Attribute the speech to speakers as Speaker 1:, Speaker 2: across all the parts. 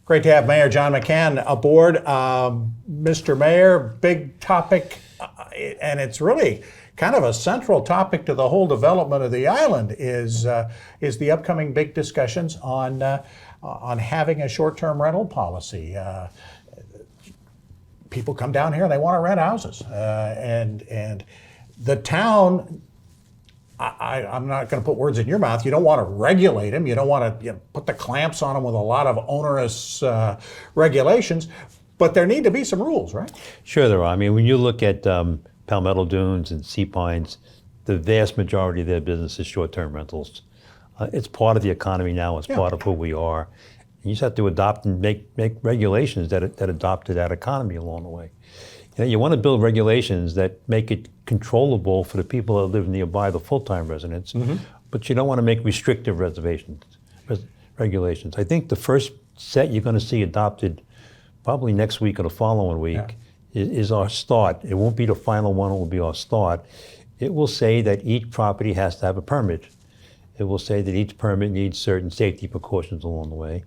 Speaker 1: Great to have Mayor John McCann aboard. Mr. Mayor, big topic, and it's really kind of a central topic to the whole development of the island is the upcoming big discussions on having a short-term rental policy. People come down here and they want to rent houses, and the town. I'm not going to put words in your mouth. You don't want to regulate them. You don't want to put the clamps on them with a lot of onerous regulations. But there need to be some rules, right?
Speaker 2: Sure there are. I mean, when you look at Palmetto Dunes and Sea Pines, the vast majority of their business is short-term rentals. It's part of the economy now. It's part of who we are. You just have to adopt and make regulations that adopt to that economy along the way. You want to build regulations that make it controllable for the people that live nearby, the full-time residents, but you don't want to make restrictive regulations. I think the first set you're going to see adopted probably next week or the following week is our start. It won't be the final one, it will be our start. It will say that each property has to have a permit. It will say that each permit needs certain safety precautions along the way.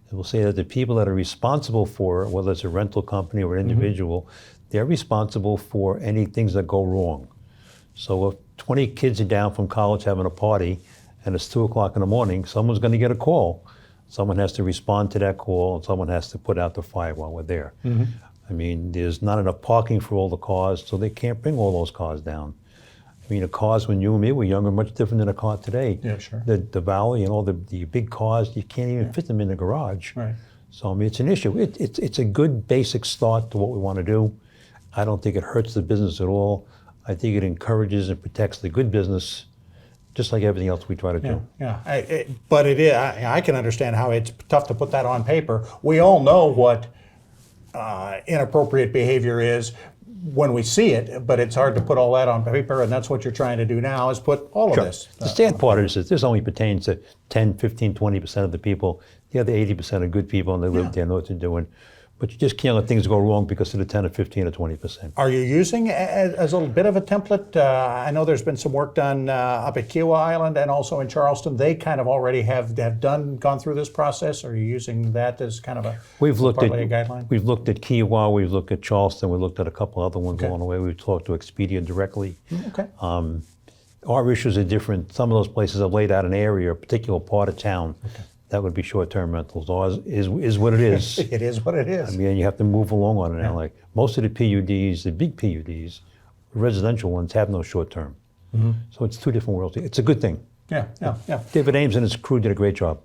Speaker 2: It will say that the people that are responsible for it, whether it's a rental company or an individual, they're responsible for any things that go wrong. So if 20 kids are down from college having a party and it's 2 o'clock in the morning, someone's going to get a call. Someone has to respond to that call and someone has to put out the fire while we're there. I mean, there's not enough parking for all the cars, so they can't bring all those cars down. I mean, the cars when you and me were younger are much different than a car today.
Speaker 1: Yeah, sure.
Speaker 2: The Valley and all the big cars, you can't even fit them in the garage.
Speaker 1: Right.
Speaker 2: So I mean, it's an issue. It's a good basic start to what we want to do. I don't think it hurts the business at all. I think it encourages and protects the good business, just like everything else we try to do.
Speaker 1: But it is. I can understand how it's tough to put that on paper. We all know what inappropriate behavior is when we see it, but it's hard to put all that on paper, and that's what you're trying to do now, is put all of this.
Speaker 2: The sad part is that this only pertains to 10, 15, 20% of the people. The other 80% are good people, and they live there, know what they're doing. But you just can't let things go wrong because of the 10 or 15 or 20%.
Speaker 1: Are you using as a little bit of a template? I know there's been some work done up at Kiowa Island and also in Charleston. They kind of already have gone through this process. Are you using that as kind of a guideline?
Speaker 2: We've looked at Kiowa, we've looked at Charleston, we looked at a couple other ones along the way. We've talked to Expedia directly. Our issues are different. Some of those places have laid out an area, a particular part of town. That would be short-term rentals. Ours is what it is.
Speaker 1: It is what it is.
Speaker 2: I mean, you have to move along on it now. Like most of the PUDs, the big PUDs, residential ones have no short-term. So it's two different worlds. It's a good thing.
Speaker 1: Yeah.
Speaker 2: David Ames and his crew did a great job.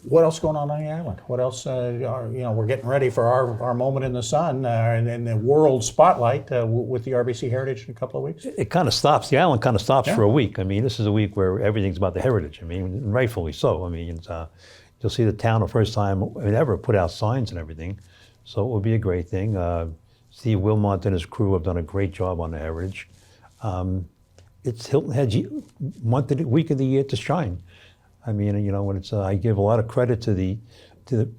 Speaker 1: What else going on the island? What else? We're getting ready for our moment in the sun and in the world spotlight with the RBC Heritage in a couple of weeks.
Speaker 2: It kind of stops. The island kind of stops for a week. I mean, this is a week where everything's about the heritage. I mean, rightfully so. I mean, you'll see the town the first time ever put out signs and everything. So it will be a great thing. Steve Wilmot and his crew have done a great job on the heritage. It's Hilton Head's week of the year to shine. I mean, when it's I give a lot of credit to the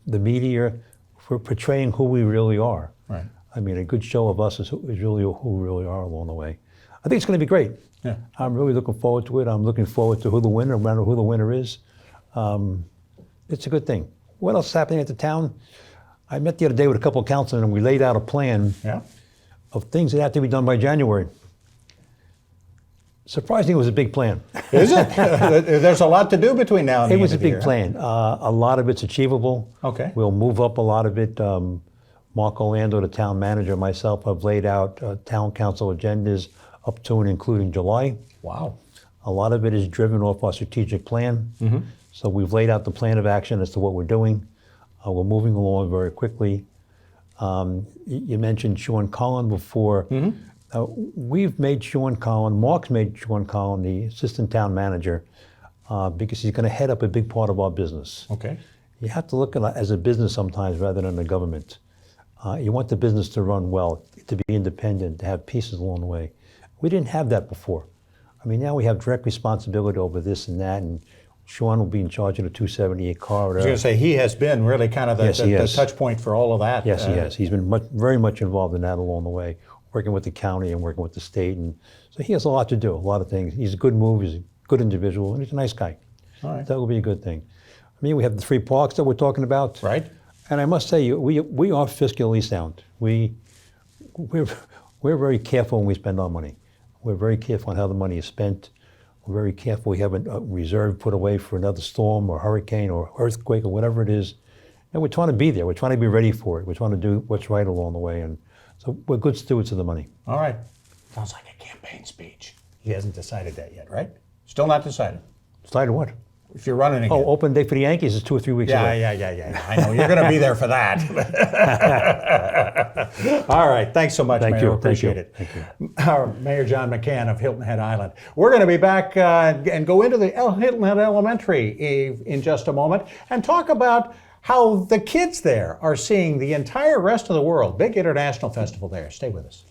Speaker 2: media for portraying who we really are.
Speaker 1: Right.
Speaker 2: I mean, a good show of us is really who we really are along the way. I think it's going to be great.
Speaker 1: Yeah.
Speaker 2: I'm really looking forward to it. I'm looking forward to no matter who the winner is. It's a good thing. What else is happening at the town? I met the other day with a couple of councilmen and we laid out a plan of things that have to be done by January. Surprisingly, it was a big plan.
Speaker 1: Is it? There's a lot to do between now and the end
Speaker 2: It was a
Speaker 1: of the
Speaker 2: big
Speaker 1: year.
Speaker 2: plan. A lot of it's achievable.
Speaker 1: Okay.
Speaker 2: We'll move up a lot of it. Marc, the town manager, myself have laid out town council agendas up to and including July.
Speaker 1: Wow.
Speaker 2: A lot of it is driven off our strategic plan. So we've laid out the plan of action as to what we're doing. We're moving along very quickly. You mentioned Sean Collin before. We've made Marc's made Sean Collin the assistant town manager because he's going to head up a big part of our business.
Speaker 1: Okay.
Speaker 2: You have to look at it as a business sometimes rather than a government. You want the business to run well, to be independent, to have pieces along the way. We didn't have that before. I mean, now we have direct responsibility over this and that, and Sean will be in charge of the 278 corridor.
Speaker 1: I was going to say, he has been really kind of the touch point for all of that.
Speaker 2: Yes, he has. He's been very much involved in that along the way, working with the county and working with the state. And so he has a lot to do, a lot of things. He's a good move, he's a good individual, and he's a nice guy.
Speaker 1: All right.
Speaker 2: That will be a good thing. I mean, we have the 3 parks that we're talking about.
Speaker 1: Right.
Speaker 2: And I must say, we are fiscally sound. We're very careful when we spend our money. We're very careful on how the money is spent. We're very careful. We have a reserve put away for another storm or hurricane or earthquake or whatever it is. And we're trying to be there. We're trying to be ready for it. We're trying to do what's right along the way. And so we're good stewards of the money.
Speaker 1: All right. Sounds like a campaign speech. He hasn't decided that yet, right? Still not decided.
Speaker 2: Decided what?
Speaker 1: If you're running again.
Speaker 2: Oh, open day for the Yankees is 2 or 3 weeks away.
Speaker 1: Yeah. I know. You're going to be there for that. All right. Thanks so much, Mayor. Appreciate it.
Speaker 2: Thank you.
Speaker 1: Mayor John McCann of Hilton Head Island. We're going to be back and go into the Hilton Head Elementary in just a moment and talk about how the kids there are seeing the entire rest of the world. Big international festival there. Stay with us.